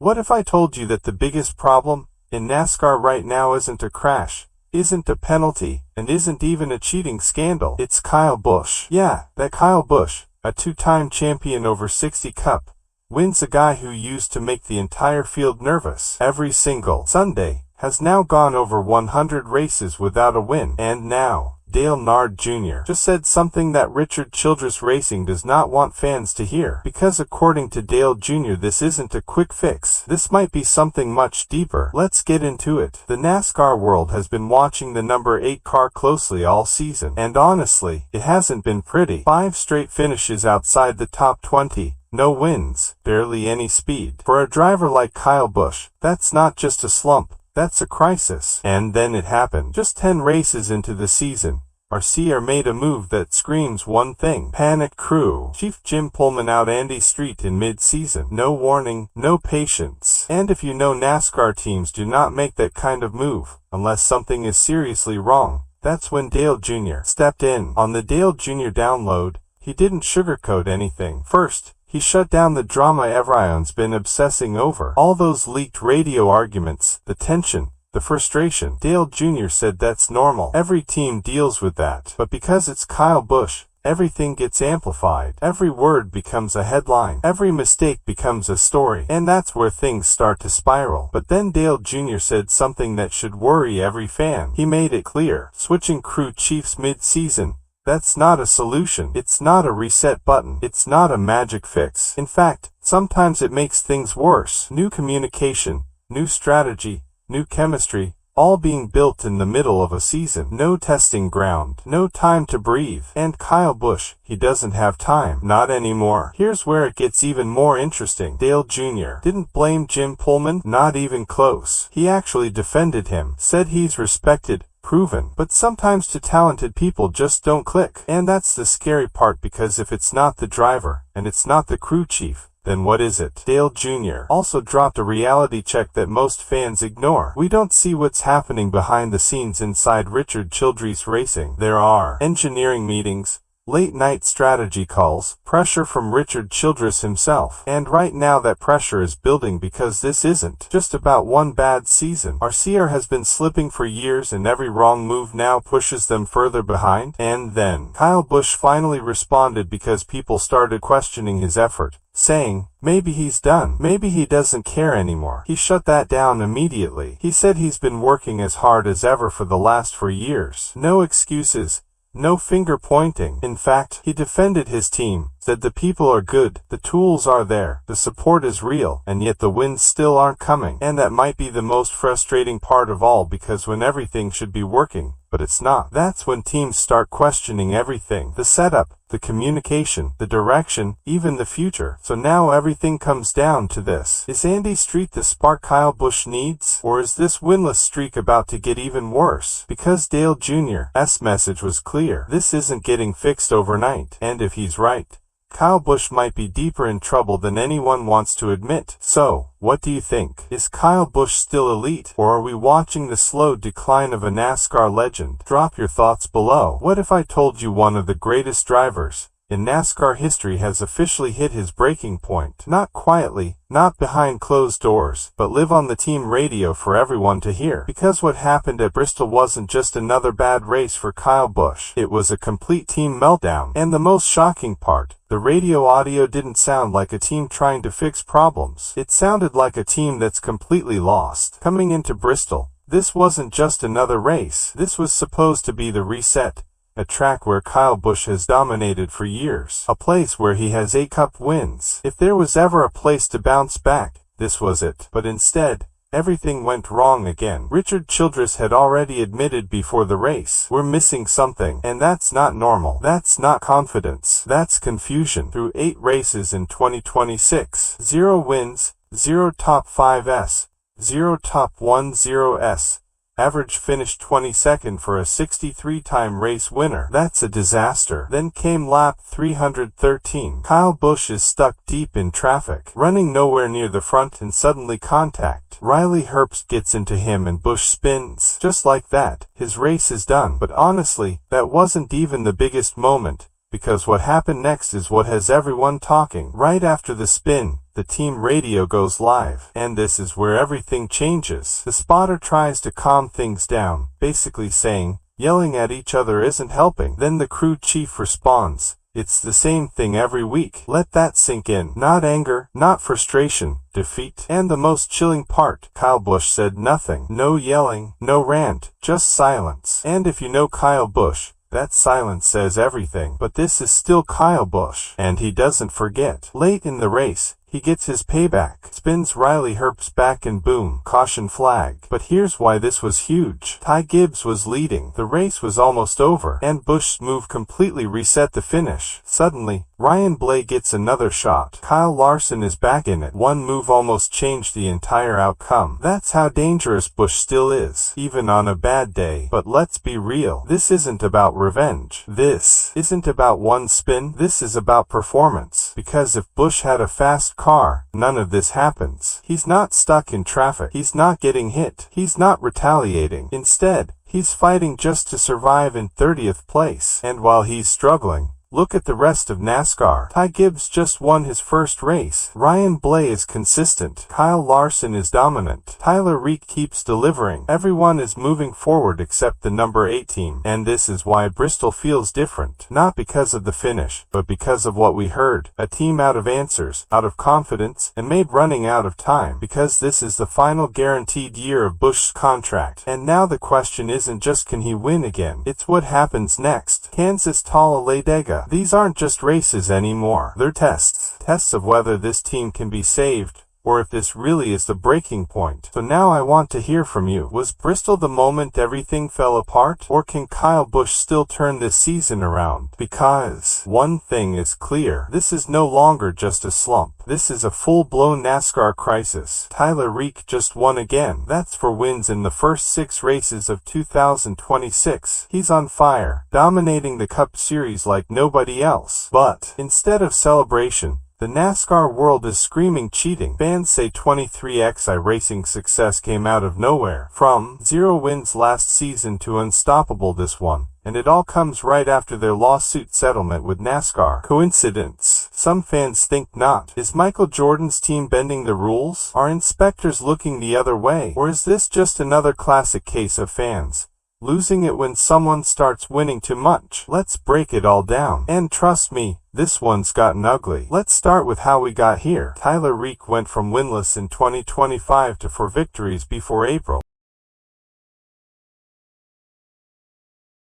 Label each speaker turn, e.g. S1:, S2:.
S1: What if I told you that the biggest problem in NASCAR right now isn't a crash, isn't a penalty, and isn't even a cheating scandal? It's Kyle Busch. Yeah, that Kyle Busch, a two-time champion over 60 Cup wins, a guy who used to make the entire field nervous every single Sunday, has now gone over 100 races without a win. And now, Dale Earnhardt Jr. just said something that Richard Childress Racing does not want fans to hear. Because according to Dale Jr., this isn't a quick fix. This might be something much deeper. Let's get into it. The NASCAR world has been watching the number 8 car closely all season. And honestly, it hasn't been pretty. 5 straight finishes outside the top 20. No wins, barely any speed. For a driver like Kyle Busch, that's not just a slump. That's a crisis. And then it happened. Just 10 races into the season, RCR made a move that screams one thing: panic crew. Chief Jim Pullman out Andy Street in mid-season. No warning, no patience. And if you know, NASCAR teams do not make that kind of move unless something is seriously wrong. That's when Dale Jr. stepped in. On the Dale Jr. download, he didn't sugarcoat anything. First, he shut down the drama everyone's been obsessing over. All those leaked radio arguments, the tension, the frustration. Dale Jr. said that's normal. Every team deals with that. But because it's Kyle Busch, everything gets amplified. Every word becomes a headline. Every mistake becomes a story. And that's where things start to spiral. But then Dale Jr. said something that should worry every fan. He made it clear: switching crew chiefs mid-season, that's not a solution. It's not a reset button. It's not a magic fix. In fact, sometimes it makes things worse. New communication, new strategy, new chemistry, all being built in the middle of a season. No testing ground. No time to breathe. And Kyle Busch, he doesn't have time. Not anymore. Here's where it gets even more interesting. Dale Jr. didn't blame Jim Pullman. Not even close. He actually defended him. Said he's respected, proven. But sometimes two talented people just don't click. And that's the scary part, because if it's not the driver, and it's not the crew chief, then what is it? Dale Jr. also dropped a reality check that most fans ignore. We don't see what's happening behind the scenes inside Richard Childress Racing. There are engineering meetings, late-night strategy calls, pressure from Richard Childress himself. And right now that pressure is building, because this isn't just about one bad season. RCR has been slipping for years, and every wrong move now pushes them further behind. And then Kyle Busch finally responded, because people started questioning his effort, saying, maybe he's done. Maybe he doesn't care anymore. He shut that down immediately. He said he's been working as hard as ever for the last 4 years. No excuses. No finger pointing. In fact, he defended his team, said the people are good, the tools are there, the support is real, and yet the wins still aren't coming. And that might be the most frustrating part of all, because when everything should be working, but it's not, that's when teams start questioning everything. The setup, the communication, the direction, even the future. So now everything comes down to this: is Andy Street the spark Kyle Busch needs? Or is this winless streak about to get even worse? Because Dale Jr.'s message was clear: this isn't getting fixed overnight. And if he's right, Kyle Busch might be deeper in trouble than anyone wants to admit. So, what do you think? Is Kyle Busch still elite? Or are we watching the slow decline of a NASCAR legend? Drop your thoughts below. What if I told you one of the greatest drivers in NASCAR history has officially hit his breaking point? Not quietly, not behind closed doors, but live on the team radio for everyone to hear. Because what happened at Bristol wasn't just another bad race for Kyle Busch. It was a complete team meltdown. And the most shocking part, the radio audio didn't sound like a team trying to fix problems. It sounded like a team that's completely lost. Coming into Bristol, this wasn't just another race. This was supposed to be the reset. A track where Kyle Busch has dominated for years. A place where he has 8 Cup wins. If there was ever a place to bounce back, this was it. But instead, everything went wrong again. Richard Childress had already admitted before the race, we're missing something. And that's not normal. That's not confidence. That's confusion. Through 8 races in 2026, 0 wins, 0 top 5s, 0 top 10s. Average finished 22nd for a 63-time race winner. That's a disaster. Then came lap 313. Kyle Busch is stuck deep in traffic, running nowhere near the front, and suddenly contact. Riley Herbst gets into him and Busch spins. Just like that, his race is done. But honestly, that wasn't even the biggest moment. because what happened next is what has everyone talking. Right after the spin, the team radio goes live, and this is where everything changes. The spotter tries to calm things down, basically saying, yelling at each other isn't helping. Then the crew chief responds, it's the same thing every week. Let that sink in. Not anger, not frustration, defeat. And the most chilling part, Kyle Busch said nothing. No yelling, no rant, just silence. And if you know Kyle Busch, that silence says everything. But this is still Kyle Busch, and he doesn't forget. Late in the race, he gets his payback, spins Riley Herbst's back and boom, caution flag. But here's why this was huge. Ty Gibbs was leading, the race was almost over, and Busch's move completely reset the finish. Suddenly, Ryan Blaney gets another shot. Kyle Larson is back in it. One move almost changed the entire outcome. That's how dangerous Busch still is, even on a bad day. But let's be real, this isn't about revenge. This isn't about one spin, this is about performance. Because if Busch had a fast car, none of this happens. He's not stuck in traffic. He's not getting hit. He's not retaliating. Instead, he's fighting just to survive in 30th place. And while he's struggling, look at the rest of NASCAR. Ty Gibbs just won his first race. Ryan Blaney is consistent. Kyle Larson is dominant. Tyler Reek keeps delivering. Everyone is moving forward except the number 8 team. And this is why Bristol feels different. Not because of the finish, but because of what we heard. A team out of answers, out of confidence, and maybe running out of time. Because this is the final guaranteed year of Busch's contract. And now the question isn't just can he win again. It's what happens next. Kansas Talladega. These aren't just races anymore. They're tests. Tests of whether this team can be saved, or if this really is the breaking point. So now I want to hear from you. Was Bristol the moment everything fell apart? Or can Kyle Busch still turn this season around? Because one thing is clear. This is no longer just a slump. This is a full-blown NASCAR crisis. Tyler Reek just won again. That's for wins in the first 6 races of 2026. He's on fire, dominating the Cup Series like nobody else. But instead of celebration, the NASCAR world is screaming cheating. Fans say 23xI Racing's success came out of nowhere. From 0 wins last season to unstoppable this one. And it all comes right after their lawsuit settlement with NASCAR. Coincidence? Some fans think not. Is Michael Jordan's team bending the rules? Are inspectors looking the other way? Or is this just another classic case of fans losing it when someone starts winning too much? Let's break it all down. And trust me, this one's gotten ugly. Let's start with how we got here. Tyler Reek went from winless in 2025 to 4 victories before April.